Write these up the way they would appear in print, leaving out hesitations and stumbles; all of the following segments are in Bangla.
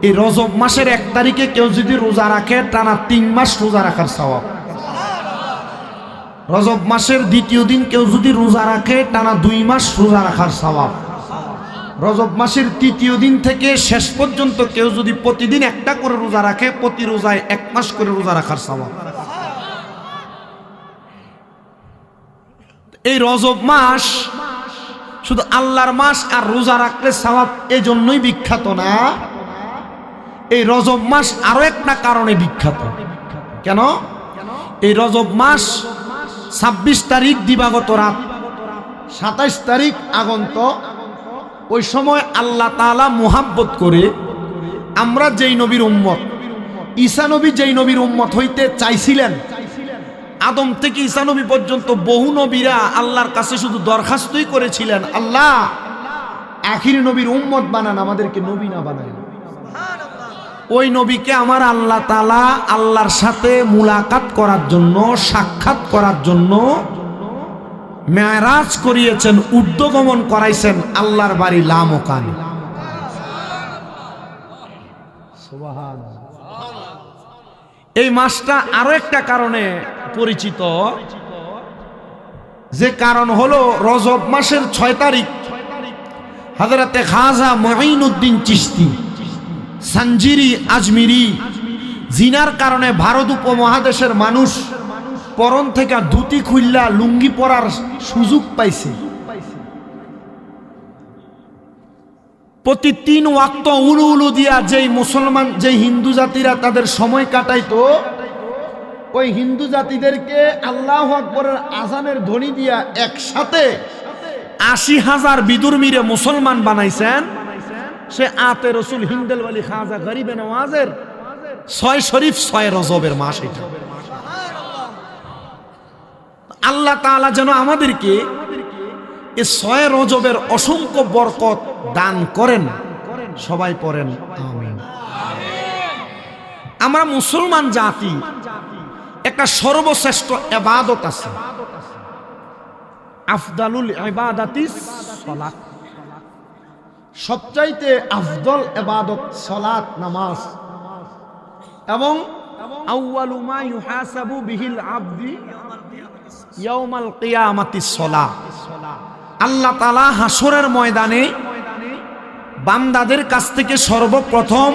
এই রজব মাসের 1 তারিখে কেউ যদি রোজা রাখে টানা 3 মাস রোজা রাখার সওয়াব। রজব মাসের 2য় দিন কেউ যদি রোজা রাখে টানা 2 মাস রোজা রাখার সওয়াব। রজব মাসের 3য় দিন থেকে শেষ পর্যন্ত কেউ যদি প্রতিদিন একটা করে রোজা রাখে, প্রতি রোজায় 1 মাস করে রোজা রাখার সওয়াব। এই রজব মাস শুধু আল্লাহর মাস আর রোজা রাখলে সওয়াব এজন্যই বিখ্যাত না, এই রজব মাস আরো একটা কারণে বিখ্যাত। কেন? এই রজব মাস 26 তারিখ দিবাগত রাত, 27 তারিখ আগন্ত, ওই সময় আল্লাহ তাআলা মুহাব্বত করে আমরা যেই নবীর উম্মত, ঈসা নবী যেই নবীর উম্মত হইতে চাইছিলেন, আদম থেকে ঈসা নবী পর্যন্ত বহু নবীরা আল্লাহর কাছে শুধু দরখাস্তই করেছিলেন, আল্লাহ আখির নবীর উম্মত বানান, আমাদেরকে নবী না বানান। ওই নবীকে আমার আল্লাহ তাআলা আল্লাহর সাথে মুলাকাত করার জন্য, সাক্ষাৎ করার জন্য মেরাজ করিয়েছেন, ঊর্ধ্বগমন করাইছেন আল্লাহর বাড়ি লামকান। এই মাসটা আরো একটা কারণে পরিচিত, যে কারণ হলো রজব মাসের 6 তারিখ হযরতে খাজা মুঈনুদ্দিন চিশতি সানজিরি আজমিরি জিনার কারণে ভারত উপমহাদেশের মানুষ পরন থেকে ধুতি খুললা লুঙ্গি পরার সুযোগ পাইছে। প্রতি 3 ওয়াক্ত উলু উলু দিয়া যেই মুসলমান, যেই হিন্দু জাতিরা তাদের সময় কাটাইতো, ওই হিন্দু জাতিদেরকে আল্লাহু আকবরের আজানের ধ্বনি দিয়া একসাথে 80,000 বিদুর মিরে মুসলমান বানাইছেন। সে আতে রসুল হিন্দেল ওয়ালি খাজা গরিবে নওয়াজের 6 শরীফ 6 রজবের মাস। এটা আল্লাহ তাআলা যেন আমাদেরকে এই 6 রজবের অসংখ্য বরকত দান করেন। সবাই পড়েন আমিন। আমরা মুসলমান জাতি একটা সর্বশ্রেষ্ঠ ইবাদত আছে, আফদালুল ইবাদাতিস সালাত। সবচাইতে আফদল ইবাদত সালাত, নামাজ। এবং আউয়ালু মা ইউহাসাবু বিহিল আবদি ইয়াউমাল কিয়ামাতিস সালাহ। আল্লাহ তাআলা হাসরের ময়দানে বান্দাদের কাছ থেকে সর্বপ্রথম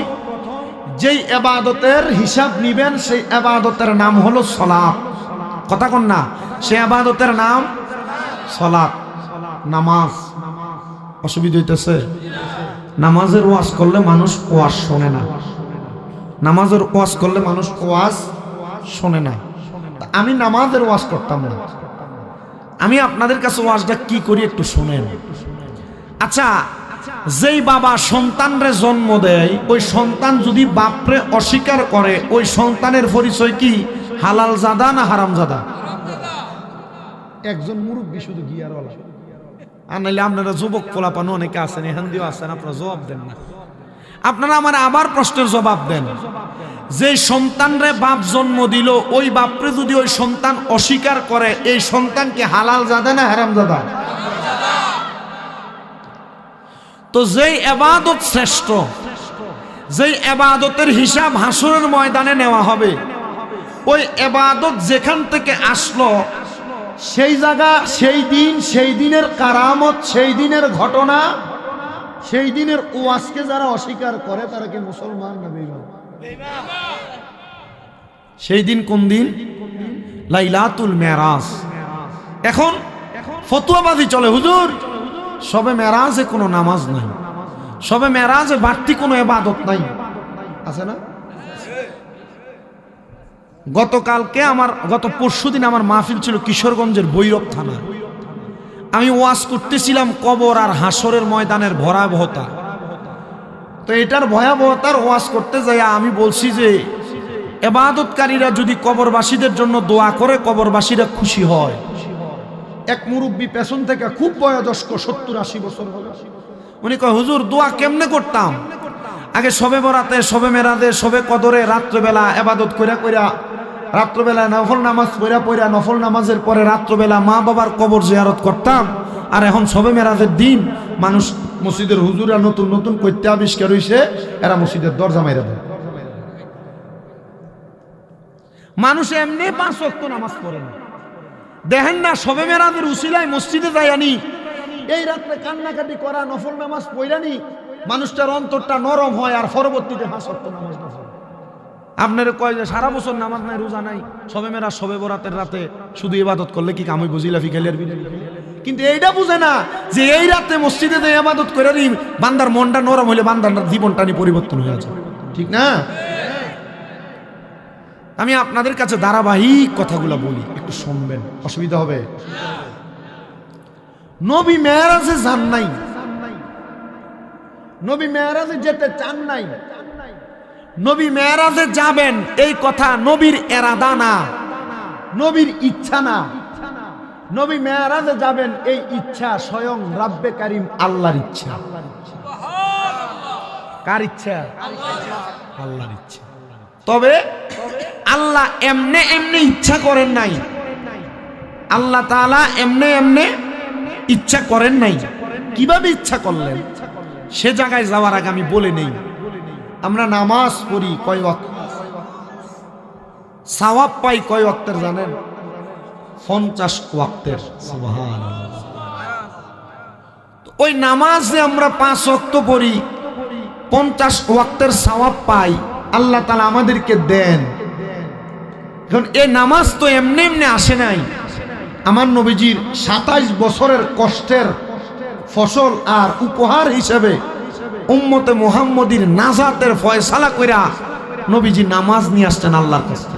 যেই ইবাদতের হিসাব নিবেন, সেই ইবাদতের নাম হলো সালাত। কথা কোন না? সেই ইবাদতের নাম সালাত, নামাজ। অসুবিধা হইতেছে? নামাজের ওয়াজ করলে মানুষ ওয়াজ শোনে না, নামাজের ওয়াজ করলে মানুষ ওয়াজ শোনে না। আমি নামাজের ওয়াজ করতাম না, আমি আপনাদের কাছে ওয়াজটা কি করি একটু শোনেন। আচ্ছা, যেই বাবা সন্তানরে জন্ম দেয়, ওই সন্তান যদি বাপরে অস্বীকার করে, ওই সন্তানের পরিচয় কি? হালাল জাদা না হারাম জাদা? একজন মুরব্বী শুধু গিয়ারওয়ালা। আর নাইলে আপনারা যুবক পোলাপানো অনেকে আছেন, এখান দিয়েও আছেন, আপনারা জবাব দেন না। আপনারা আমার আবার প্রশ্নের জবাব দেন। যে সন্তানরে বাপ জন্ম দিল, ওই বাপরে যদি ওই সন্তান অস্বীকার করে, এই সন্তানকে হালাল জাদা না হারাম জাদা? তো যেই ইবাদত শ্রেষ্ঠ, যেই ইবাদতের হিসাব হাসরের ময়দানে নেওয়া হবে, ওই ইবাদত যেখান থেকে আসলো, সেই জায়গা, সেই দিন, সেই দিনের কারামত, সেই দিনের ঘটনা, সেই দিনের ওয়াজকে যারা অস্বীকার করে, তারা কি মুসলমান না বেঈমান? সেই দিন কোন দিন? লাইলাতুল মেরাজ। এখন ফতোয়াবাজি চলে, হুজুর সবে মেরাজে কোনো নামাজ নাই, সবে মেরাজে বাড়তি কোনো ইবাদত নাই, আছে না? গতকালকে গত পরশুদিন আমার মাহফিল ছিল কিশোরগঞ্জের ভৈরব থানা। আমি ওয়াজ করতেছিলাম কবর আর হাসরের ময়দানের ভয়াবহতা। তো এটার ভয়াবহতার ওয়াজ করতে যাই আমি বলছি যে ইবাদতকারীরা যদি কবরবাসীদের জন্য দোয়া করে, কবরবাসীরা খুশি হয়। এক মুরব্বী পেছন থেকে, খুব বয়োজ্যেষ্ঠ, 70-80 বছর হবে, উনি কয়, হুজুর দোয়া কেমনে করতাম? আগে সবে বরাতে, সবে মেরাদে, সবে কদরে রাত্রবেলা ইবাদত কইরা কইরা, রাত্রবেলা নফল নামাজ পড়া নফল নামাজের পরে রাত্রবেলা মা বাবার কবর জিয়ারত করতাম। আর এখন সবে মেরাজের দিন মানুষ মসজিদের হুজুরা নতুন নতুন কইতে আবিষ্কার হইছে, এরা মসজিদের দরজা মাইরা দেয়। মানুষ এমনি 5 ওয়াক্ত নামাজ পড়ে না, দেখেন না শবে মেরাজের উসিলায় মসজিদে যায়নি, এই রাত্রে কান্নাকাটি করা, নফল নামাজ পড়ানি, মানুষটার অন্তরটা নরম হয়, আর পরবর্তীতে 5 ওয়াক্ত নামাজ না পড়ে। আপনারা কয় যে সারা বছর নামাজ নাই, রোজা নাই, শবে মেরাজ শবে বরাতের রাতে শুধু ইবাদত করলে কি কাম হইব? জিলাফি খেলে আর বিরিয়ানি খেলে। কিন্তু এইটা বুঝে না যে এই রাতে মসজিদে যে ইবাদত করে নি, বান্দার মনটা নরম হইলে বান্দার জীবনটা নিয়ে পরিবর্তন হয়ে যায়, ঠিক না? আমি আপনাদের কাছে ধারাবাহিক কথাগুলো বলি, একটু শুনবেন, অসুবিধা হবে? নবী মেরাজে যান নাই, নবী মেরাজে যেতে চান নাই, নবী মেরাজে যাবেন এই কথা নবীর এরাদা না, নবীর ইচ্ছা না। নবী মেরাজে যাবেন এই ইচ্ছা স্বয়ং রাব্বে কারিম আল্লাহর ইচ্ছা। কার ইচ্ছা? আল্লাহর ইচ্ছা। তবে আল্লাহ এমনে এমনে ইচ্ছা করেন নাই, আল্লাহ তাআলা এমনে এমনে ইচ্ছা করেন নাই। কিভাবে ইচ্ছা করলেন সে জায়গায় যাওয়ার আগে আমি বলে নেই, আমরা নামাজ পড়ি কয় ওয়াক্ত, সওয়াব পাই কয় ওয়াক্তের জানেন? 50 ওয়াক্তের। সুবহানাল্লাহ। ওই নামাজে আমরা 5 ওয়াক্ত পড়ি, 50 ওয়াক্তের সওয়াব পাই, আল্লাহ তাআলা আমাদেরকে দেন। এখন এই নামাজ তো এমনি এমনি আসে নাই, আমার নবীজির 27 বছরের কষ্টের ফসল আর উপহার হিসেবে উম্মতে মুহাম্মদীর নাজাতের ফয়সালা কইরা নবীজি নামাজ নিয়ে আসছেন আল্লাহর কাছে।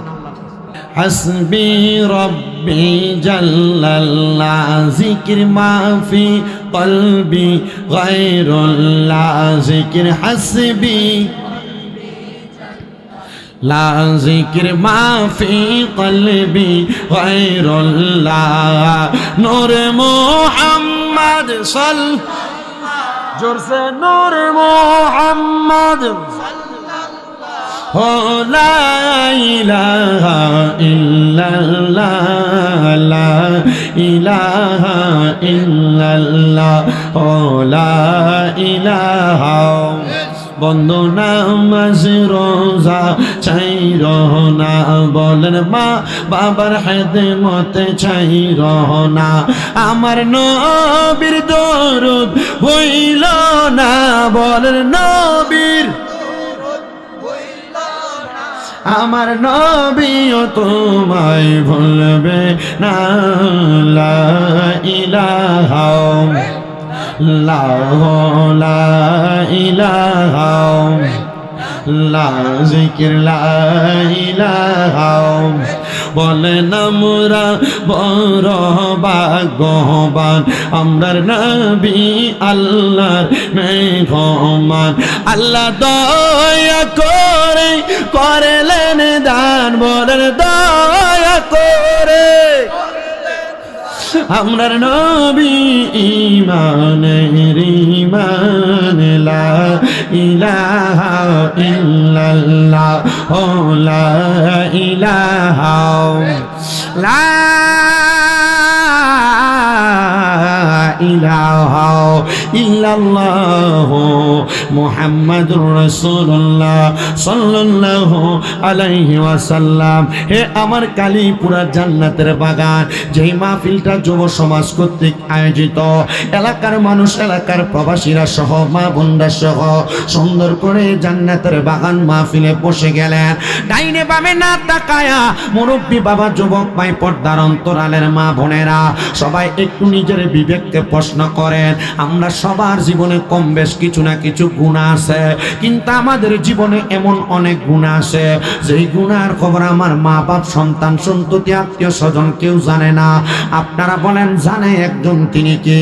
হাসবি রব্বি জাল্লাল্লাহ জিকির মাফি কলবি গায়রুল্লাহ জিকির হাসবি লা জিকির মাফি কলবি গায়রুল্লাহ নূর মুহাম্মদ जोर से नूर मोहम्मद हो ला इलाहा इल्लल्लाह ला इलाहा इल्लल्लाह हो ला इलाहा বন্ধু নামাজ রোজা চাই রহনা বলেন মা বাবার খেদমতে চাই রহনা আমার নবীর দরুদ হইল না বলেন নবীর আমার নবীও তোমায় ভুলবে না লা ইলাহা লা ইলাহা লা জিকির লা ইলাহা বলেন আমরা বড় ভাগ্যবান আমরার নবী আল্লাহর মেহমান আল্লাহ দয়া করে করলেন দান বলেন দয়া করে আমরার নবী ঈমানের ঈমান লা ইলাহা ইল্লাল্লাহ ও লা ইলাহা লা ইলাহা ইল্লাল্লাহ মুহাম্মাদুর রাসূলুল্লাহ সাল্লাল্লাহু আলাইহি ওয়াসাল্লাম। হে আমার কালীপুরা জান্নাতের বাগান, যেই মাহফিলটা যুব সমাজ কর্তৃক আয়োজিত, এলাকার মানুষ এলাকার প্রবাসীরা সহ মা বোনরা সহ সুন্দর করে জান্নাতের বাগান মাহফিলে বসে গেলেন। ডাইনে বামে না তাকায়া মুরব্বী বাবা, যুবক ভাই, পর্দার অন্তরালের মা বোনেরা সবাই একটু নিজের বিবেককে প্রশ্ন করেন। আমরা সবার জীবনে কম বেশ কিছু না কিছু গুনাহ আছে, কিন্তু আমাদের জীবনে এমন অনেক গুনাহ আছে যেই গুনার খবর আমার মা বাপ, সন্তান, সন্ততি, আত্মীয় স্বজন কেউ জানে না। আপনারা বলেন জানে একজন, তিনি কি?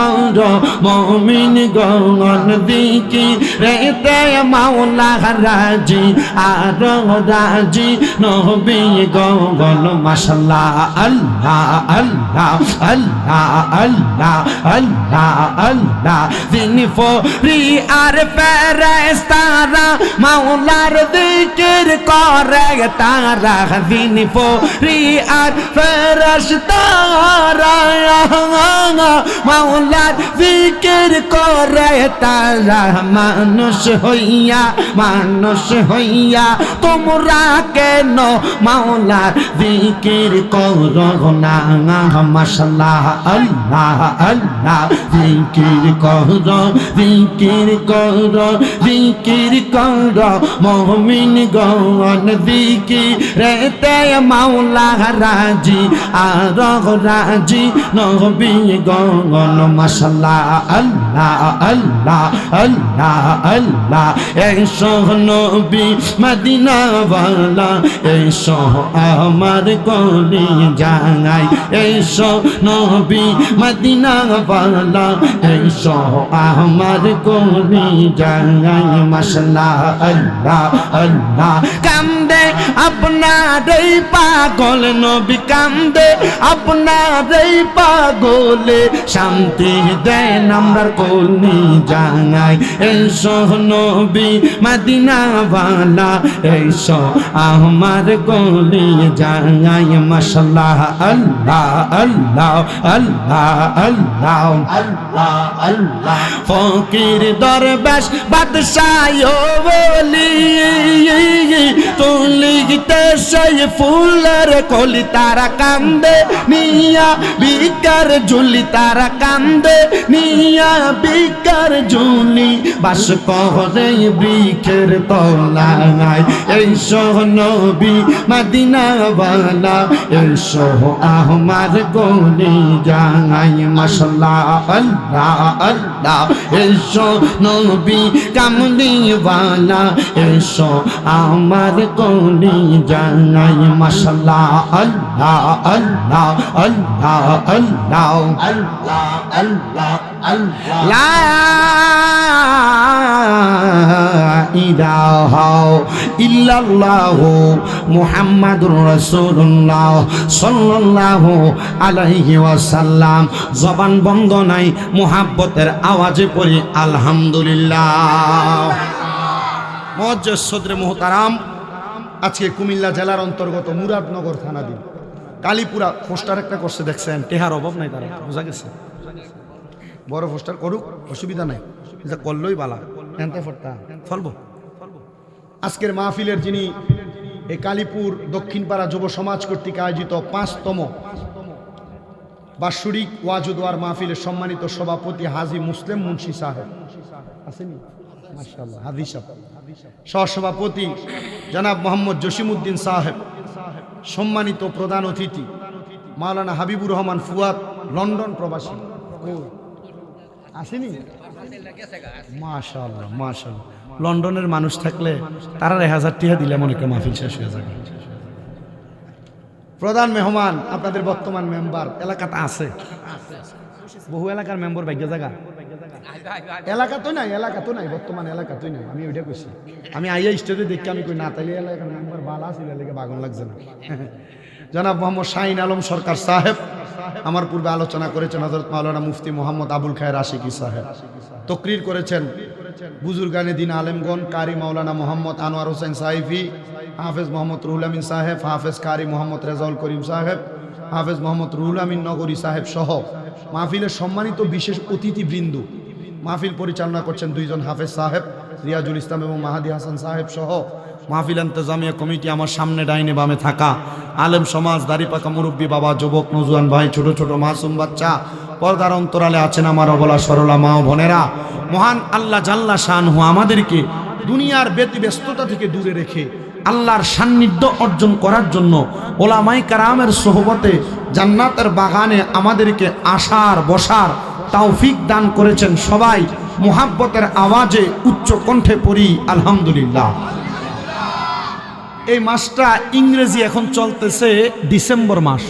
করো মুমিন গণ জিকিরেতে মাওলা রাজি আর রাজি নবী গণ মাশাআল্লাহ আল্লাহ আল্লাহ আল্লাহ আল্লাহ আল্লাহ আল্লাহ যিনি ফরিয়ার ফেরেশতারা মাওলার জিকির করে তারা যিনি ফরিয়ার ফেরেশতারা মাওলার জিকির করে তারা মানুষ হইয়া তোমরা কেন মাওলার জিকির করো না মাশাআল্লাহ আল্লাহ আল্লাহ জিকির করো মুমিন গণ জিকিরেতে মাওলা রাজি আর রাজি নবী গণ মাশাআল্লাহ আল্লাহ আল্লাহ আল্লাহ আল্লাহ এসো নবী মদিনা ওয়ালা এসো আমার কলি জানাই এসো নবী মদিনা ওয়ালা এসো আমার কলি জানাই মাশাআল্লাহ আল্লাহ আল্লাহ কান্দে আপনারই পাগল নবী কান্দে আপনারই পাগলে শান্তি দেন আমরা কলি জানাই এসো নবী মদিনা ওয়ালা এসো আমার কলি জানাই মাশাআল্লাহ আল্লাহ আল্লাহ আল্লাহ আল্লাহ আল্লাহ আল্লাহ ফকির দরবেশ বাদশাহ বলি তুলিতে সেই ফুলের কলি তারা কান্দে নিয়া বিকার ঝুলি তারা কান্দে নিয়া বিকার ঝুলি বাস করে বৃক্ষের তলায় এইসো নবী মদিনা ওয়ালা এইসো আমার গলি জানাই মাশাআল্লাহ আল্লাহ আল্লাহ এইসো নবী কামলি ওয়ালা এইসো আমার গলি জানাই মাশাআল্লাহ আল্লাহ আল্লাহ আল্লাহ আল্লাহ আল্লাহ আল্লাহ আল্লাহ লা ইলাহা ইল্লাল্লাহু মুহাম্মাদুর রাসূলুল্লাহ সাল্লাল্লাহু আলাইহি ওয়াসাল্লাম জবান বন্ধ নাই মুহাব্বতের আওয়াজে পড়ি আলহামদুলিল্লাহ। মুআজ্জাজ সদরে মুহতারাম, আজকে কুমিল্লা জেলার অন্তর্গত মুরাদনগর থানাধীন কালীপুরা পোস্টার একটা করছে দেখছেন, টেহার অভাব নাই তারা, বোঝা গেছে। বড় পোস্টার করুক, অসুবিধা নাই, এটা করলেই বালা এনতে ফটতা ফলবো। আজকের মাহফিলের যিনি এই কালীপুর দক্ষিণপাড়া যুব সমাজ কর্তৃক আয়োজিত ৫তম বাৎসরিক ওয়াজুদোয়ার মাহফিলের সম্মানিত সভাপতি হাজী মুসলিম মুন্সি সাহেব আসেনি, মাশাআল্লাহ, হাজী সাহেব, সহসভাপতি জনাব মোহাম্মদ জসিমউদ্দিন সাহেব, সম্মানিত প্রধান অতিথি মাওলানা হাবিবুর রহমান ফুয়াদ, লন্ডন প্রবাসী আসেনি, মাশাআল্লাহ মাশাআল্লাহ। লন্ডনের মানুষ থাকলে তারা 1000 টাকা দিলে মনে করে মাহফিল শেষ হয়ে যাবে। প্রধান মেহমান আপনাদের বর্তমান মেম্বার, এলাকাটা আছে বহু এলাকার মেম্বার ভাগ্য জায়গা, এলাকা তো নাই বর্তমান এলাকা তো নাই, আমি ওইটা কইছি। আমি আইয়া স্টেজে দেখি আমি কই না তাইলে এলাকার মেম্বার বালা ছিল, এলাকা বাগন লাগছে না। জনাব মোহাম্মদ শাহিন আলম সরকার সাহেব আমার পূর্বে আলোচনা করেছেন, হযরত মাওলানা মুফতি মোহাম্মদ আবুল খায়ের আশিকি সাহেব তকরির করেছেন, বুজুর্গানে দিন আলেমগণ কারি মাওলানা মোহাম্মদ আনোয়ার হোসেন সাইফি, হাফেজ মোহাম্মদ রুহুল আমিন সাহেব, হাফেজ কারি মোহাম্মদ রেজাউল করিম সাহেব, হাফেজ মোহাম্মদ রুহুল আমিন নগরী সাহেব সহ মাহফিলের সম্মানিত বিশেষ অতিথিবৃন্দ। মাহফিল পরিচালনা করছেন 2 জন হাফেজ সাহেব, রিয়াজুল ইসলাম এবং মাহাদি হাসান সাহেব সহ মাহফিল ইন্তজামিয়া কমিটি, আমার সামনে ডাইনে বামে থাকা আলেম সমাজ, দাড়িপাকা মুরব্বী বাবা, যুবক নওজোয়ান ভাই, ছোট ছোট মাসুম বাচ্চা, পর্দার অন্তরালে আছেন আমার অবলা সরলা মা ও বোনেরা। মহান আল্লাহ জাল্লা শানহু আমাদেরকে দুনিয়ার ব্যতিব্যস্ততা থেকে দূরে রেখে আল্লাহর সান্নিধ্য অর্জন করার জন্য ওলামায়ে কেরামের সোহবতে জান্নাতের বাগানে আমাদেরকে আসার বসার তৌফিক দান করেছেন। সবাই মুহাব্বতের আওয়াজে উচ্চ কণ্ঠে পড়ি আলহামদুলিল্লাহ। এই মাসটা ইংরেজি এখন চলতেছে ডিসেম্বর মাস,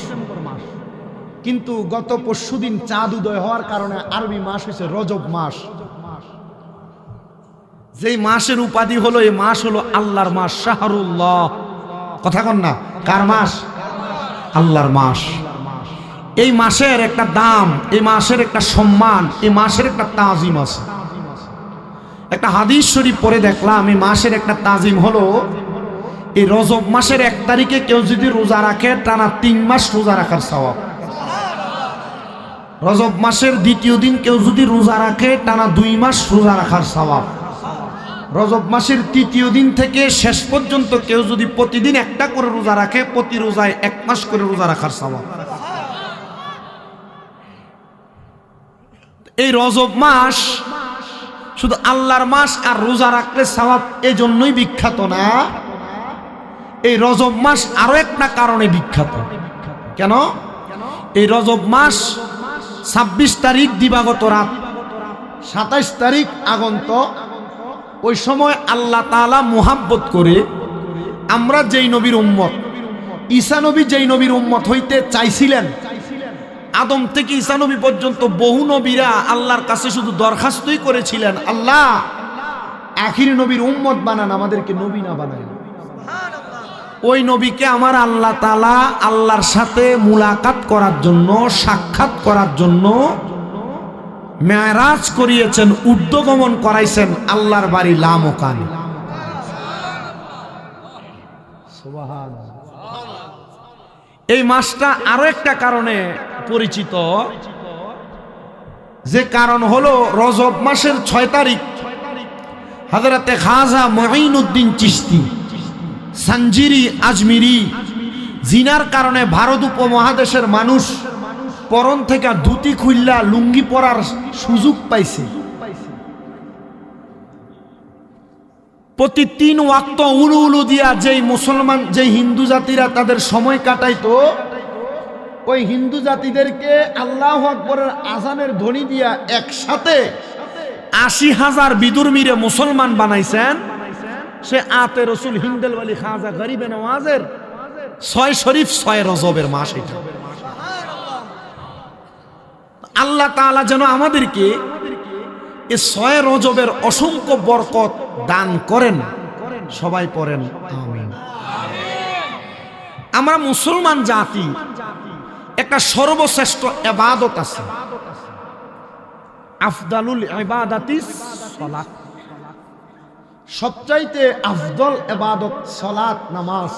কিন্তু গত পরশুদিন চাঁদ উদয় হওয়ার কারণে আরবি মাস হয়েছে রজব মাস। যেই মাসের উপাধি হলো, এই মাস হলো আল্লাহর মাস, শাহরুল্লাহ। কথা কন না, কার মাস? আল্লাহর মাস। এই মাসের একটা দাম, এই মাসের একটা সম্মান, এই মাসের একটা তাজিম আছে। একটা হাদিস শরীফ পড়ে দেখলাম, এই মাসের একটা তাজিম হলো, এই রজব মাসের 1 তারিখে কেউ যদি রোজা রাখে টানা 3 মাস রোজা রাখার সওয়াব। রজব মাসের 2য় দিন কেউ যদি রোজা রাখে টানা 2 মাস রোজা রাখার সওয়াব। রজব মাসের 3য় দিন থেকে শেষ পর্যন্ত কেউ যদি প্রতিদিন একটা করে রোজা রাখে, প্রতি রোজায় 1 মাস করে রোজা রাখার সওয়াব। এই রজব মাস শুধু আল্লাহর মাস আর রোজা রাখলে সওয়াব এই জন্যই বিখ্যাত না, এই রজব মাস আরো একটা কারণে বিখ্যাত। কেন? এই রজব মাস 26 তারিখ দিবাগত রাত, 27 তারিখ আগন্ত। ওই সময় আল্লাহ তাআলা মুহাব্বত করে আমরা যেই নবীর উম্মত, ঈসা নবী যেই নবীর উম্মত হইতে চাইছিলেন, আদম থেকে ঈসা নবী পর্যন্ত বহু নবীরা আল্লাহর কাছে শুধু দরখাস্তই করেছিলেন, আল্লাহ আখির নবীর উম্মত বানান, আমাদেরকে নবী না বানান। ওই নবীকে আমার আল্লাহ তাআলা আল্লাহর সাথে মুলাকাত করার জন্য, সাক্ষাৎ করার জন্য মেরাজ করিয়েছেন, ঊর্ধ্বগমন করাইছেন আল্লাহর বাড়ি লামকান। এই মাসটা আরো একটা কারণে পরিচিত, যে কারণ হলো রজব মাসের 6 তারিখ হযরতে খাজা মুঈনুদ্দিন চিশতি সানজিরি আজমিরি জিনার কারণে ভারত উপমহাদেশের মানুষ পরন থেকে ধুতি খুললা লুঙ্গি পরার সুযোগ পাইছে। প্রতি 3 ওয়াক্ত উলু উলু দিয়া যেই মুসলমান, যেই হিন্দু জাতিরা তাদের সময় কাটাইতো, ওই হিন্দু জাতিদেরকে আল্লাহু আকবরের আজানের ধ্বনি দিয়া একসাথে 80,000 বিদুর মিরে মুসলমান বানাইছেন। সে আতে রসুল হিন্দেল ওয়ালি খাজা গরিবে নওয়াজের 6 শরীফ 6 রজবের মাস। এটা আল্লাহ তাআলা যেন আমাদেরকে এই 6 রজবের অসংখ্য বরকত দান করেন। সবাই পড়েন আমিন। আমরা মুসলমান জাতি, একটা সর্বশ্রেষ্ঠ ইবাদত আছে, আফদালুল ইবাদাতিস সালাত। সবচাইতে আফদল ইবাদত সালাত, নামাজ।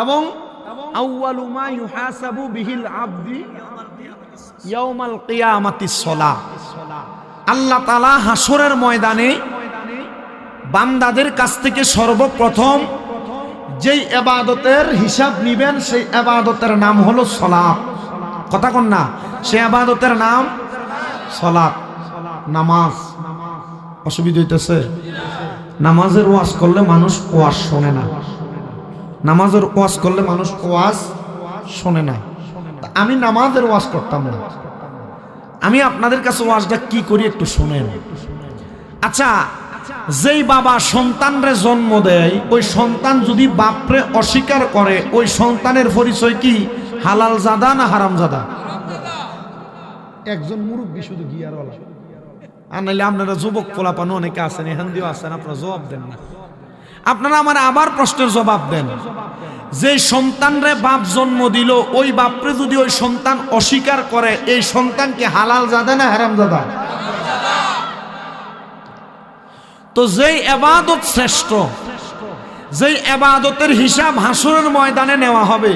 এবং আউয়ালু মা ইউহাসাবু বিহিল আবদি ইয়াউমাল কিয়ামাতিস সালাহ। আল্লাহ তাআলা হাসরের ময়দানে বান্দাদের কাছ থেকে সর্বপ্রথম যেই ইবাদতের হিসাব নিবেন, সেই ইবাদতের নাম হলো সালাত। কথা কন না, সেই ইবাদতের নাম সালাত, নামাজ। অসুবিধা হইতেছে? নামাজের ওয়াজ করলে মানুষ ওয়াজ শোনে না, নামাজের ওয়াজ করলে মানুষ ওয়াজ শোনে না। আমি নামাজের ওয়াজ করতাম না, আমি আপনাদের কাছে ওয়াজটা কি করি একটু শোনেন। আচ্ছা, যেই বাবা সন্তানরে জন্ম দেয়, ওই সন্তান যদি বাপরে অস্বীকার করে, ওই সন্তানের পরিচয় কি? হালাল জাদা না হারাম জাদা? একজন মুরব্বী শুধু গিয়ারওয়ালা। আর নাইলে আপনারা যুবক পোলাপানো অনেকে আছেন, এখান দিয়েও আছেন, আপনারা জবাব দেন না। আপনারা আমার আবার প্রশ্নের জবাব দেন। যে সন্তানরে বাপ জন্ম দিল, ওই বাপরে যদি ওই সন্তান অস্বীকার করে, এই সন্তানকে হালাল জাদা না হারাম জাদা? তো যেই ইবাদত শ্রেষ্ঠ, যেই ইবাদতের হিসাব হাসরের ময়দানে নেওয়া হবে,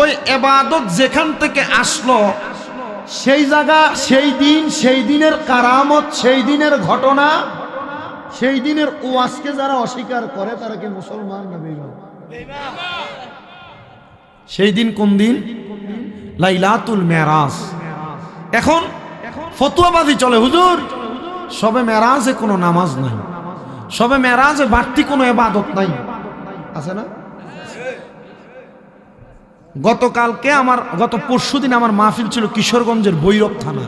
ওই ইবাদত যেখান থেকে আসলো, সেই জায়গা, সেই দিন, সেই দিনের কারামত, সেই দিনের ঘটনা, সেই দিনের ওয়াজকে যারা অস্বীকার করে, তারা কি মুসলমান না বেঈমান? সেই দিন কোন দিন? লাইলাতুল মেরাজ। এখন ফতোয়াবাজি চলে, হুজুর সবে মেরাজে কোনো নামাজ নাই, সবে মেরাজে বাড়তি কোনো ইবাদত নাই, আছে না? গত পরশুদিন আমার মাহফিল ছিল কিশোরগঞ্জের ভৈরব থানা।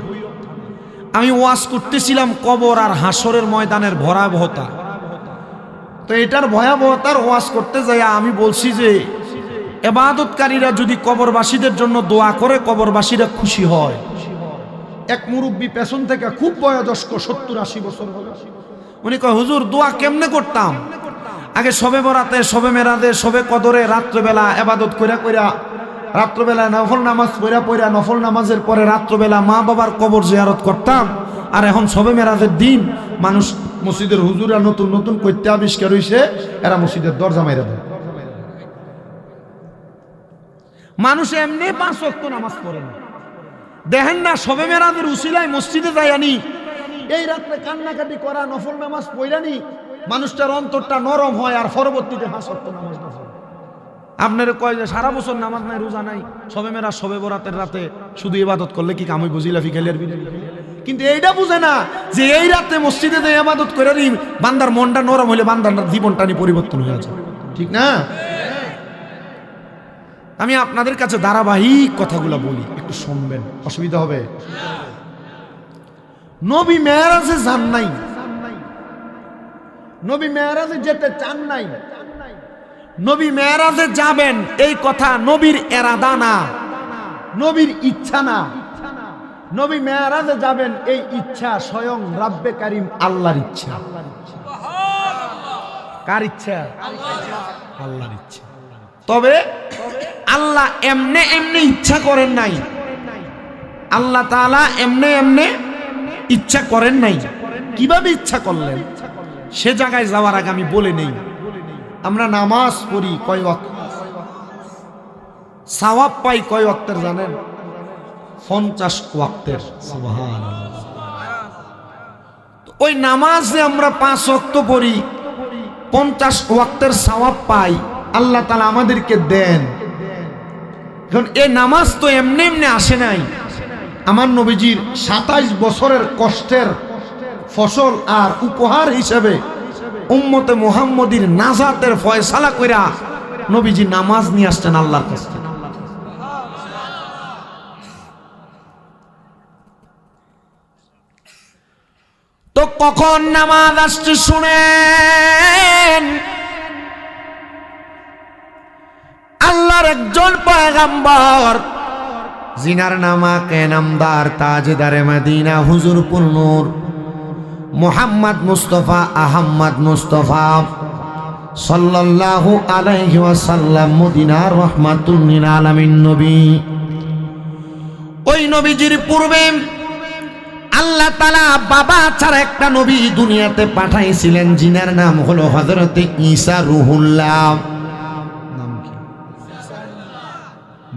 আমি ওয়াজ করতেছিলাম কবর আর হাসরের ময়দানের ভয়াবহতা। তো এটার ভয়াবহতার ওয়াজ করতে যাই আমি বলছি যে ইবাদতকারীরা যদি কবরবাসীদের জন্য দোয়া করে কবরবাসীরা খুশি হয়। এক মুরব্বী পেছন থেকে খুব বয়োজ্যেষ্ঠ 70-80 বছর হবে, উনি কয় হুজুর দোয়া কেমনে করতাম, আগে সবে বরাতে সবে মেরাদে সবে কদরে রাত্রেবেলা ইবাদত কইরা কইরা রাত্রবেলা নফল নামাজ পড়া নফল নামাজের পরে রাত্রবেলা মা বাবার কবর জিয়ারত করতাম, আর এখন সবে মেরাজের দিন মানুষ মসজিদের হুজুরা নতুন নতুন কইতে আবিষ্কার হইছে, এরা মসজিদের দরজা মাইরা দেয়। মানুষ এমনি 5 ওয়াক্ত নামাজ পড়ে না, দেখেন না সবে মেরাজের উসিলায় মসজিদে যায়নি, এই রাত্রে কান্নাকাটি করা নফল নামাজ পড়ানি মানুষটার অন্তরটা নরম হয়, আর পরবর্তীতে 5 ওয়াক্ত নামাজ না পড়ে। আপনার কয় যে সারা বছর নামাজ নাই রোজা নাই, সবে মেরাজ সবে বরাতের রাতে শুধু ইবাদত করলে কি কামই বুঝিলা ফিকালিয়ার বিরিয়ানি, কিন্তু এইটা বুঝে না যে এই রাতে মসজিদে যে ইবাদত করে নি বান্দার মনটা নরম হলে বান্দার জীবনটা নি পরিবর্তন হয়ে যায়, ঠিক না? আমি আপনাদের কাছে ধারাবাহিক কথাগুলো বলি, একটু শুনবেন, অসুবিধা হবে। নবী মেরাজে যান নাই, নবী মেরাজে যেতে চান নাই, নবী মেরাজে যাবেন এই কথা নবীর এরাদা না, নবীর ইচ্ছা না। নবী মেরাজে যাবেন এই ইচ্ছা স্বয়ং রাব্বে কারিম আল্লাহর ইচ্ছা। কার ইচ্ছা? আল্লাহর ইচ্ছা। তবে আল্লাহ এমনে এমনে ইচ্ছা করেন নাই, আল্লাহ তাআলা এমনে এমনে ইচ্ছা করেন নাই। কিভাবে ইচ্ছা করলেন সে জায়গায় যাওয়ার আগে আমি বলে নেই, আমরা নামাজ পড়ি কয় ওয়াক্ত, সওয়াব পাই কয় ওয়াক্তের জানেন? 50 ওয়াক্তের। সুবহানাল্লাহ। ওই নামাজে আমরা 5 ওয়াক্ত পড়ি, 50 ওয়াক্তের সওয়াব পাই, আল্লাহ তাআলা আমাদেরকে দেন। এখন এই নামাজ তো এমনি এমনি আসে নাই, আমার নবীজির 27 বছরের কষ্টের ফসল আর উপহার হিসেবে উম্মতে মুহাম্মদীর নাজাতের ফয়সালা কইরা নবীজি নামাজ নিয়ে আসছেন আল্লাহর কাছে। তো কখন নামাজ আসছে শুনেন, আল্লাহর একজন পয়গম্বর জিনার নামাকে নামদার তাজদারে মদিনা হুজুরপুর নূর মুহাম্মদ মুস্তাফা আহমদ মুস্তাফা সাল্লাল্লাহু আলাইহি ওয়াসাল্লাম মদিনার রাহমাতুল লিল আলামিন নবী। ওই নবীজির পূর্বে আল্লাহ তাআলা বাবা ছাড়া একটা নবী দুনিয়াতে পাঠাইছিলেন, জিনার নাম হলো হযরতে ঈসা রুহুল্লাহ। নাম কি?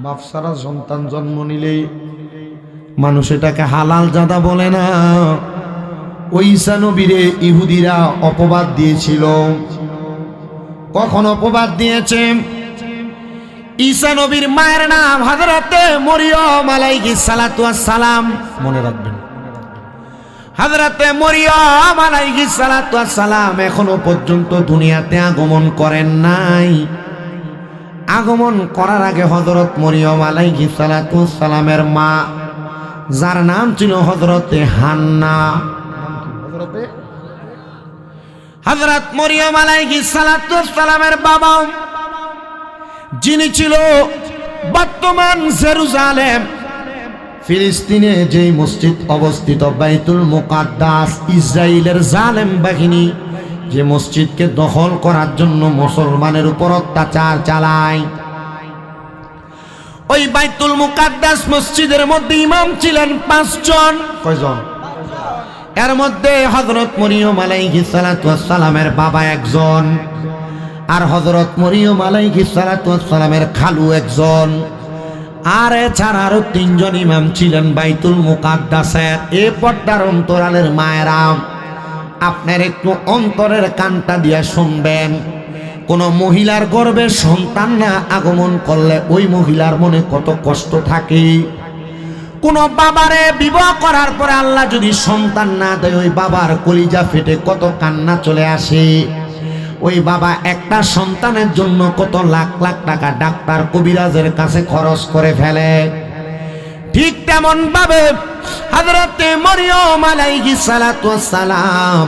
বাপ ছাড়া সন্তান জন্ম নিলেই মানুষ এটাকে হালাল জাদা বলে না। ওই ঈসা নবীরে ইহুদিরা অপবাদ দিয়েছিল। কখন অপবাদ দিয়েছে? ঈসা নবীর মায়ের নাম হযরতে মরিয়ম আলাইহিস সালাতু ওয়াস সালাম, মনে রাখবেন। হযরতে মরিয়ম আলাইহিস সালাতু ওয়াস সালাম এখনো পর্যন্ত দুনিয়াতে আগমন করেন নাই। আগমন করার আগে হযরত মরিয়ম আলাইহিস সালাতু ওয়াস সালামের মা, যার নাম ছিল হযরতে হান্না, হযরত মরিয়ম আলাইহিস সালাতু ওয়াস সালামের বাবা, যিনি ছিল বর্তমান জেরুজালেম ফিলিস্তিনে যেই মসজিদ অবস্থিত বাইতুল মুকাদ্দাস, ইসরায়েলের জালেম বাহিনী যে মসজিদকে দখল করার জন্য মুসলমানের উপর অত্যাচার চালায়, ওই বাইতুল মুকাদ্দাস মসজিদের মধ্যে ইমাম ছিলেন 5 জন। কয়জন? এর মধ্যে হযরত মরিয়ম আলাইহিস সালাতু ওয়াস সালামের বাবা একজন, আর হযরত মরিয়ম আলাইহিস সালাতু ওয়াস সালামের খালু একজন, আর এছাড়া আরো 3 জন ইমাম ছিলেন বাইতুল মুকাদ্দাসের। এ পর্দার অন্তরালের মায়েরা, আপনার একটু অন্তরের কানটা দিয়ে শুনবেন। কোন মহিলার গর্ভে সন্তান না আগমন করলে ওই মহিলার মনে কত কষ্ট থাকে। কোন বাবারে বিবাহ করার পরে আল্লাহ যদি সন্তান না দেয়, ওই বাবার কলিজা ফেটে কত কান্না চলে আসে। ওই বাবা একটা সন্তানের জন্য কত লাখ লাখ টাকা ডাক্তার কবিরাজের কাছে খরচ করে ফেলে। ঠিক তেমন ভাবে হযরতে মরিয়ম আলাইহিস সালাতু ওয়াস সালাম,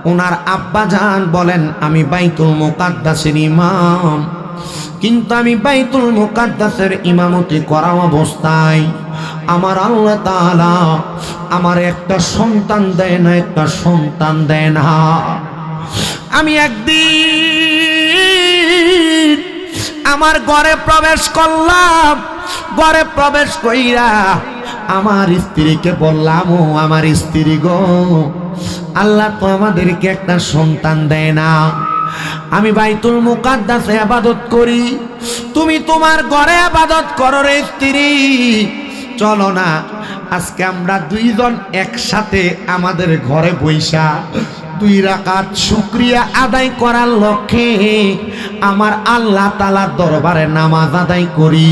ওনার আব্বা জান বলেন, আমি বাইতুল মুকাদ্দাসের ইমাম, কিন্তু আমি বাইতুল মুকাদ্দাসের ইমামতি করা অবস্থায় আমার আল্লাহ তাআলা আমার একটা সন্তান দেয় না, একটা সন্তান দেয় না। আমি একদিন আমার ঘরে প্রবেশ করলাম, ঘরে প্রবেশ কইরা আমার স্ত্রীকে বললাম, ও আমার স্ত্রী গো, আল্লাহ তো আমাদেরকে একটা সন্তান দেয় না। আমি বাইতুল মুকাদ্দাসে ইবাদত করি, তুমি তোমার ঘরে ইবাদত করো রে স্ত্রী। চলো না আজকে আমরা দুইজন একসাথে আমাদের ঘরে বৈশা 2 রাকাত শুকরিয়া আদায় করার লক্ষ্যে আমার আল্লাহ তাআলার দরবারে নামাজ আদায় করি।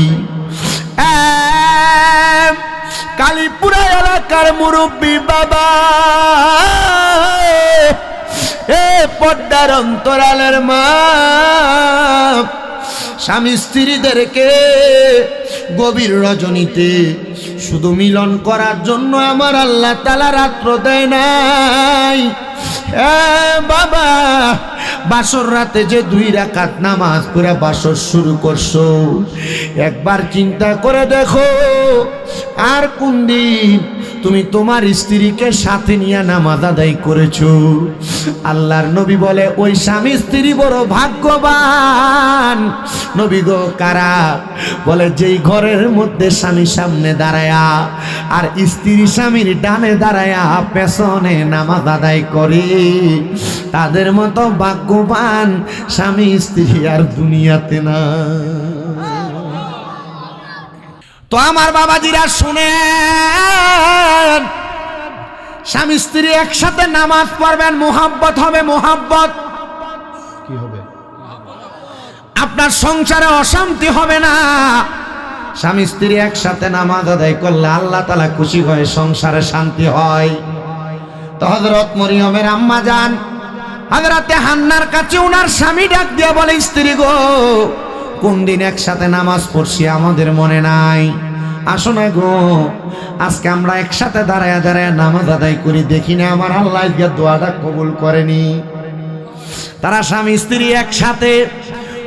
কালীপুরা এলাকার মুরব্বী বাবা, এ পর্দার অন্তরালের মা, স্বামী স্ত্রীদেরকে গভীর রজনীতে শুধু মিলন করার জন্য আমার আল্লাহ তাআলা রাত্র দেয় নাই। বাবা, বাসর রাতে যে 2 রাকাত নামাজ পড়ে বাসর শুরু করছো, একবার চিন্তা করে দেখো আর কোন দিন তুমি তোমার স্ত্রীকে সাথে নিয়ে নামাজ আদায় করেছো। আল্লাহর নবী বলে ওই স্বামী স্ত্রী বড় ভাগ্যবান। নবী গো কারা? বলে যেই ঘরের মধ্যে স্বামী সামনে দাঁড়ায়া আর স্ত্রী স্বামীর ডানে দাঁড়ায়া পেছনে নামাজ আদায় করে, তাদের মতো ভাগ্যবান স্বামী স্ত্রী আর দুনিয়াতে না। তো আমার বাবাজিরা শুনেন, স্বামী স্ত্রী একসাথে নামাজ পড়বেন, মোহাব্বত হবে। মোহাব্বত কি হবে? আপনার সংসারে অশান্তি হবে না। স্বামী স্ত্রী একসাথে নামাজ আদায় করলে আল্লাহ তাআলা খুশি হয়, সংসারে শান্তি হয়। তো হযরত মরিয়মের আম্মা জান হযরতে হান্নার কাছে ওনার স্বামী ডাক দিয়ে বলে, স্ত্রী গো, কোন দিন একসাথে নামাজ পড়ছি আমাদের মনে নাই, আসো না গো, আজকে আমরা একসাথে দাঁড়ায় দাঁড়ায় নামাজ আদায় করি, দেখি না আমার আল্লাহ আজকে দোয়াটা কবুল করেনি। তারা স্বামী স্ত্রী একসাথে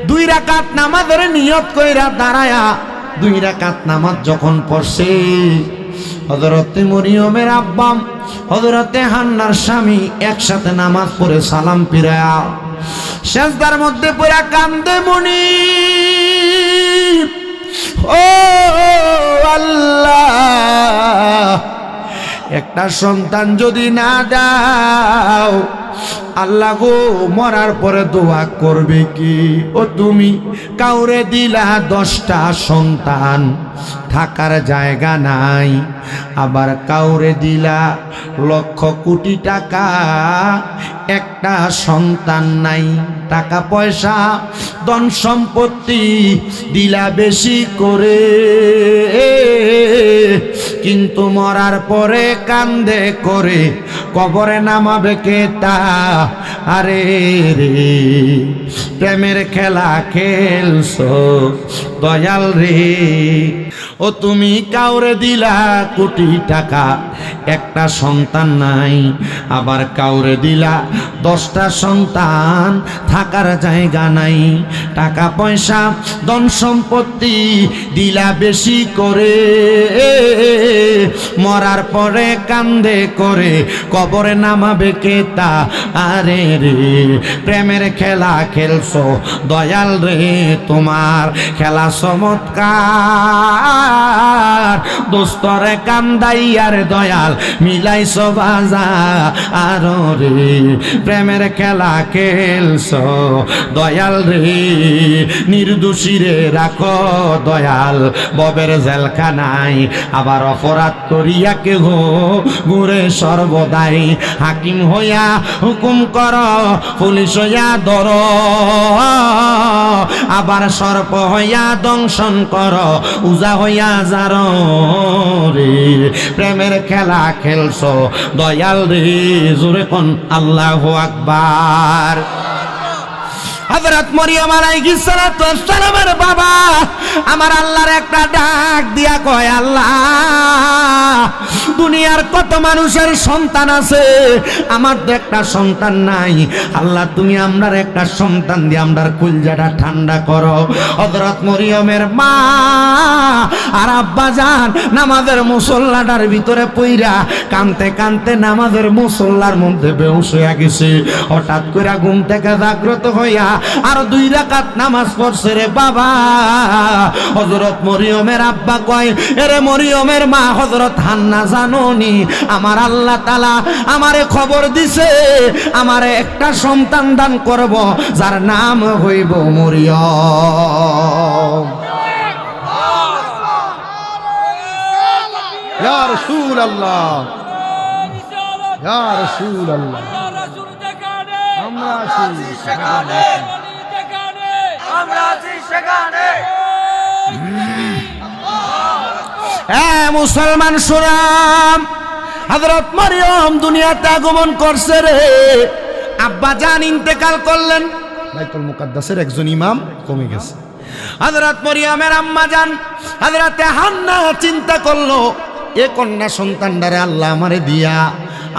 2 রাকাত নামাজের নিয়ত কইরা দাঁড়ায়া 2 রাকাত নামাজ যখন পড়ছে, হযরতে মরিয়মের আব্বা হযরতে হান্নার স্বামী একসাথে নামাজ পড়ে সালাম ফিরায়া সেজদার মধ্যে পড়া কান্দে, মনি ও আল্লাহ, একটা সন্তান যদি না দাও আল্লাহ গো, মরার পরে দোয়া করবে কি? ও তুমি কাউরে দিলা 10টা সন্তান, থাকার জায়গা নাই, আবার কাউরে দিলা লক্ষ কোটি টাকা, একটা সন্তান নাই। টাকা পয়সা ধন সম্পত্তি দিলা বেশি করে, কিন্তু মরার পরে কান্দে করে কবরে নামাবে কে তা? আরে রে, প্রেমের খেলা খেলছো দয়াল রে। ও তুমি কাউরে দিলা কোটি টাকা, একটা সন্তান নাই, আবার কাউরে দিলা 10টা সন্তান, থাকার জায়গা নাই, টাকা পয়সা ধন সম্পত্তি দিলা বেশি করে, মরার পরে কান্দে করে কবরে নামাবে কে তা? আরে রে, প্রেমের খেলা খেলছো দয়াল রে, তোমার খেলা চমৎকার, দোস্তরে কান্দাইয়ার দয়াল মিলাইছো বাজার রে, প্রেমের খেলা খেলছো দয়াল রে, নির্দোষী রে রাখো দয়াল ববের জেলখানায়, আবার অপরাধ করিয়া কেহ ঘুরে সর্বদাই, হাকিম হইয়া হুকুম কর, পুলিশ হইয়া ধর, আবার সর্প হইয়া দংশন কর, উজা হইয়া যার রে, প্রেমের খেলা খেলছো দয়াল রে, জোরে কোন আল্লাহু আকবার। হযরত মরিয়ম আলাইহিস সালাতু ওয়াস সালামের বাবা আমার আল্লাহর একটা ডাক দিয়া কয়, আল্লাহ দুনিয়ার কত মানুষের সন্তান আছে, আমার তো একটা সন্তান নাই। আল্লাহ তুমি আমরার একটা সন্তান দিয়ে আমরার কলিজাটা ঠান্ডা করো। হযরত মরিয়মের মা আর আব্বা যান নামাজের মুসল্লাটার ভিতরে পইরা কানতে কানতে নামাজের মুসল্লার মধ্যে বেহুশ হয়ে গেছে। হঠাৎ করে ঘুম থেকে জাগ্রত হইয়া আর 2 রাকাত নামাজ পড়ছে রে বাবা। হযরত মরিয়মের আব্বা কয়, এরে মরিয়মের মা হযরত হান্না জানোনি আমার আল্লাহ তাআলা আমারে খবর দিছে আমারে একটা সন্তান দান করব যার নাম হইব মরিয়ম। ইয়া রাসূলুল্লাহ, ইয়া রাসূলুল্লাহ, আমরা আছি সেখানে, আমরা আছি সেখানে। হ্যাঁ মুসলমান শুনাম, হযরত মরিয়ম দুনিয়াতে আগমন করছে রে। আব্বা জান ইন্তেকাল করলেন, বাইতুল মুকাদ্দাসের একজন ইমাম কমে গেছে। হযরত মরিয়মের আম্মা জান হযরতে হান্না চিন্তা করলো, এ কন্যা সন্তানটারে আল্লাহ আমারে দিয়া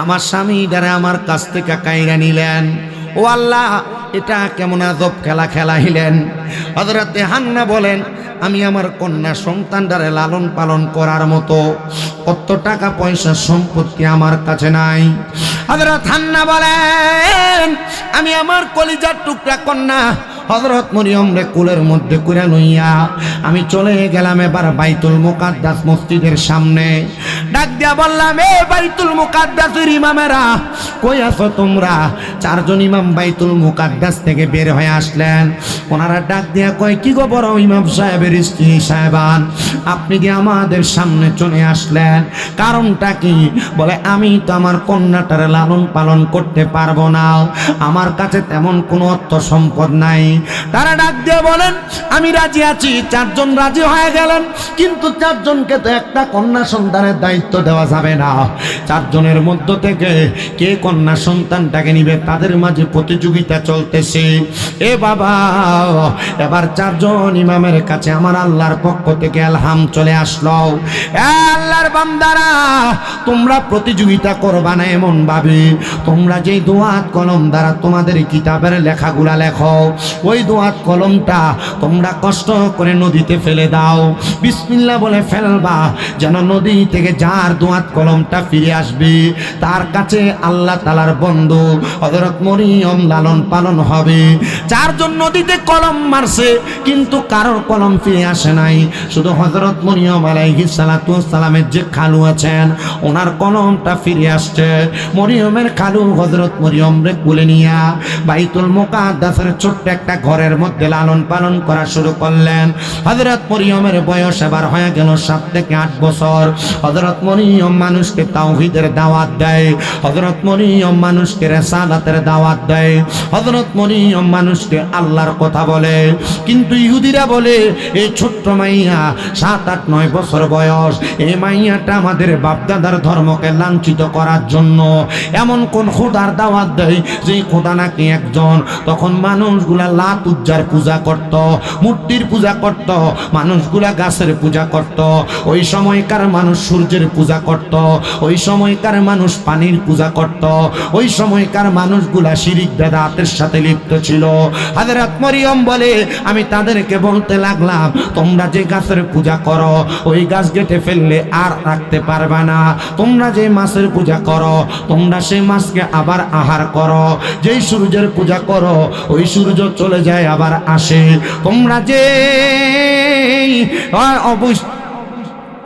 আমার স্বামীটারে আমার কাছ থেকে কাইরা নিলেন। ও আল্লাহ, এটা কেমন আজব খেলা খেলাইলেন। হযরতে হান্না বলেন, আমি আমার কন্যা সন্তানটারে লালন পালন করার মতো কত টাকা পয়সা সম্পত্তি আমার কাছে নাই। হযরত হান্না বলেন, আমি আমার কলিজার টুকরা কন্যা হযরত মরিয়ম রে কোলের মধ্যে কইরা লইয়া আমি চলে গেলাম এবার বাইতুল মুকাদ্দাস মসজিদের সামনে। ডাক দিয়া বললাম, এ বাইতুল মুকাদ্দাসের ইমামেরা কই আছো তোমরা? 4 জন ইমাম বাইতুল মুকাদ্দাস থেকে বের হয়ে আসলেন। ওনারা ডাক দিয়া কয়, কি গো বড় ইমাম সাহেবের স্ত্রী সাহেবান, আপনি কি আমাদের সামনে চলে আসলেন, কারণটা কি? বলে, আমি তো আমার কন্যাটারে লালন পালন করতে পারবো না, আমার কাছে তেমন কোনো অর্থ সম্পদ নাই। তারা ডাক দিয়ে বলেন, আমি রাজি আছি। 4 জন রাজি হয়ে গেলেন, কিন্তু 4 জনকে তো একটা কন্যা সন্তানের দায়িত্ব দেওয়া যাবে না। 4 জনের মধ্য থেকে কে কন্যা সন্তানটাকে নিবে তাদের মাঝে প্রতিযোগিতা চলতেছে। এ বাবা, এবার 4 জন ইমামের কাছে আমার আল্লাহর পক্ষ থেকে এলহাম চলে আসলো, এ আল্লাহর বান্দারা তোমরা প্রতিযোগিতা করবা না এমন ভাবে, তোমরা যেই দোয়াত কলম দ্বারা তোমাদের কিতাবের লেখাগুলা লেখো, ওই দোয়াত কলমটা তোমরা কষ্ট করে নদীতে ফেলে দাও। বিসমিল্লাহ বলে ফেলবা, যেন নদী থেকে যার দোয়াত কলমটা ফিরে আসবে তার কাছে আল্লাহ তাআলার বন্ধু হযরত মরিয়ম লালন পালন হবে। 4 জন নদীতে কলম মারছে, কিন্তু কারোর কলম ফিরে আসে নাই। শুধু হযরত মরিয়ম আলাইহিস সালাতু ওয়াস সালামের যে খালু আছেন ওনার কলমটা ফিরে আসছে। মরিয়মের খালু হযরত মরিয়ম রে কোলে নিয়া বাইতুল মুকাদ্দাসের ছোট্ট একটা ঘরের মধ্যে লালন পালন করা শুরু করলেন। হযরত মরিয়মের বয়স এবার হয়ে গেল 7 থেকে 8 বছর। হযরত মরিয়ম মানুষকে তাওহীদের দাওয়াত দেয়, হযরত মরিয়ম মানুষকে রিসালাতের দাওয়াত দেয়, হযরত মরিয়ম মানুষকে আল্লাহর কথা বলে। কিন্তু ইহুদিরা বলে, এই ছোট্ট মাইয়া 7, 8, 9 বছর বয়স, এই মাইয়াটা আমাদের বাপদাদার ধর্মকে লাঞ্ছিত করার জন্য এমন কোন খোদার দাওয়াত দেয় যে খোদা নাকি একজন। তখন মানুষগুলা লাত উজ্জার পূজা করত, মূর্তির পূজা করত, মানুষগুলা গাছের পূজা করত, ওই সময়কার মানুষ সূর্যের পূজা করত, ওই সময়কার মানুষ পানির পূজা করত, ওই সময়কার মানুষগুলা শিরিক বেদাতের সাথে লিপ্ত ছিল। হযরত মরিয়ম বলে, আমি তাদেরকে বলতে লাগলাম, তোমরা যে গাছের পূজা করো ওই গাছ কেটে ফেললে আর রাখতে পারবে না, তোমরা যে মাছের পূজা করো তোমরা সেই মাছকে আবার আহার করো, যেই সূর্যের পূজা করো ওই সূর্য চলে যায় আবার আসে, তোমরা যে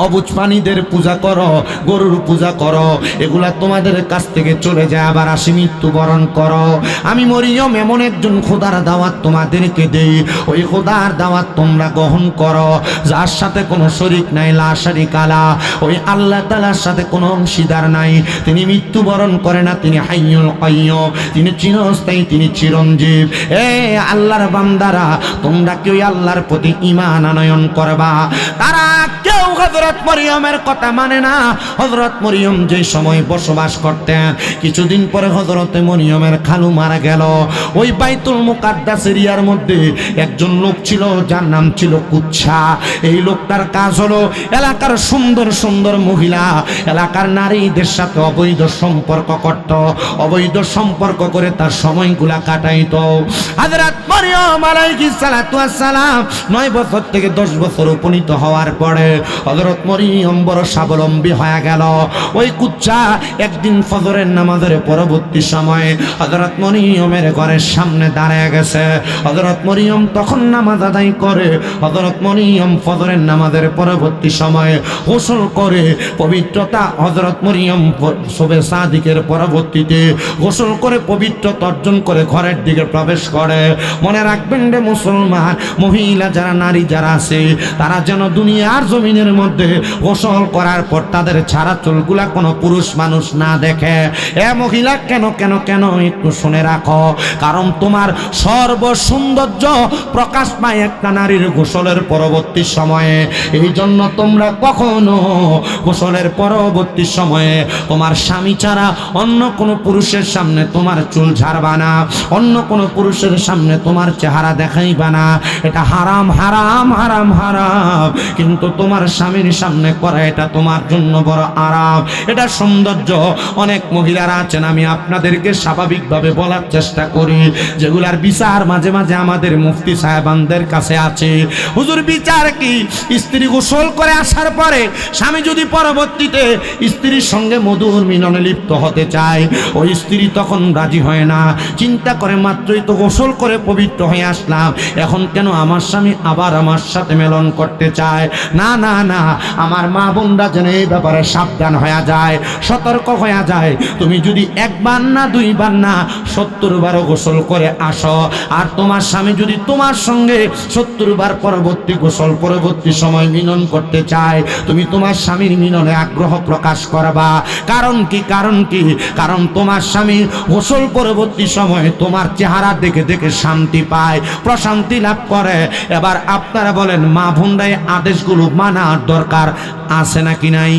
অবুঝ প্রাণীদের পূজা করো, গরুর পূজা করো, এগুলা তোমাদের কাছ থেকে চলে যায় আবার আসে, মৃত্যুবরণ করো। আমি মরিয়ম এমন একজন খোদার দাওয়াত তোমাদেরকে দেই, ওই খোদার দাওয়াত তোমরা গ্রহণ করো, যার সাথে কোনো শরীক নাই, লা শারিকা লাহ, ওই আল্লাহ তাআলার সাথে কোনো অংশীদার নাই, তিনি মৃত্যুবরণ করে না, তিনি হাইয়ুল কাইয়্যুম, তিনি চিরস্থায়ী, তিনি চিরঞ্জীব। এ আল্লাহর বান্দারা, তোমরা কেউ আল্লাহর প্রতি ঈমান আনয়ন করবা। তারা কেউ হযরত মরিয়মের কথা মানে না। হযরত মরিয়ম যে সময় বসবাস করতেন, কিছুদিন পরে হযরতে মরিয়মের খালু মারা গেল। ওই বাইতুল মুকাদ্দাস এরিয়ার মধ্যে একজন লোক ছিল, যার নাম ছিল কুচ্ছা। এই লোকটার কাজ হলো এলাকার সুন্দর সুন্দর মহিলা, এলাকার নারীদের সাথে অবৈধ সম্পর্ক করত, অবৈধ সম্পর্ক করে তার সময়গুলা কাটাইতো। হযরত মরিয়ম আলাইহিস সালাতু ওয়াস সালাম 9 বছর থেকে 10 বছর উপনীত হওয়ার পরে হযরত মরিয়ম বড় স্বাবলম্বী হয়ে গেল। ওই কুচ্চা একদিন ফজরের নামাজের পরবর্তী সময়ে হযরত মরিয়মের ঘরের সামনে দাঁড়িয়ে গেছে। হযরত মরিয়ম তখন নামাজ আদায় করে। হযরত মরিয়ম ফজরের নামাজের পরবর্তী সময়ে গোসল করে পবিত্রতা, হযরত মরিয়ম শবে সাদিকের পরবর্তীতে গোসল করে পবিত্রতা অর্জন করে ঘরের দিকে প্রবেশ করে। মনে রাখবেন রে মুসলমান, মহিলা যারা, নারী যারা আছে, তারা যেন দুনিয়ার জমিনের মধ্যে গোসল করার পর তাদের ছাড়া চুলগুলা কোনো পুরুষ মানুষ না দেখে। এ মহিলা, কেন কেন কেন একটু শুনে রাখো, কারণ তোমার সর্বসৌন্দর্য প্রকাশ পায় একটা নারীর গোসলের পরবর্তী সময়ে। এই জন্য তোমরা কখনো গোসলের পরবর্তী সময়ে তোমার স্বামী ছাড়া অন্য কোনো পুরুষের সামনে তোমার চুল ঝাড়বা না, অন্য কোনো পুরুষের সামনে তোমার চেহারা দেখাইবা না। এটা হারাম, হারাম, হারাম, হারাম। কিন্তু তোমার স্বামীর সামনে করা এটা তোমার জন্য বড় আরাম, এটা সৌন্দর্য। অনেক মহিলারা আছেন, আমি আপনাদেরকে স্বাভাবিকভাবে বলার চেষ্টা করি, যেগুলার বিচার মাঝে মাঝে আমাদের মুফতি সাহেবানদের কাছে আছে। হুজুর, বিচার কি? স্ত্রী গোসল করে আসার পরে স্বামী যদি পরবর্তীতে স্ত্রীর সঙ্গে মধুর মিলনে লিপ্ত হতে চায়, ওই স্ত্রী তখন রাজি হয় না। চিন্তা করে, মাত্রই তো গোসল করে পবিত্র হয়ে আসলাম, এখন কেন আমার স্বামী আবার আমার সাথে মিলন করতে চায়? না না না, আমার মা বোনরা যেন এই ব্যাপারে সাবধান হয়ে যায়, সতর্ক হয়ে যায়। তুমি যদি একবার না, দুইবার না, 70 বারও গোসল করে আসো, আর তোমার স্বামী যদি তোমার সঙ্গে 70 বার পরবর্তী গোসল পরবর্তী সময় মিলন করতে চায়, তুমি তোমার স্বামীর মিলনে আগ্রহ প্রকাশ করবা। কারণ কি? কারণ কি? কারণ তোমার স্বামী গোসল পরবর্তী সময় তোমার চেহারা দেখে দেখে শান্তি পায়, প্রশান্তি লাভ করে। এবার আপনারা বলেন, মা বোনরা আদেশগুলো মানার দরকার আছে নাকি নাই?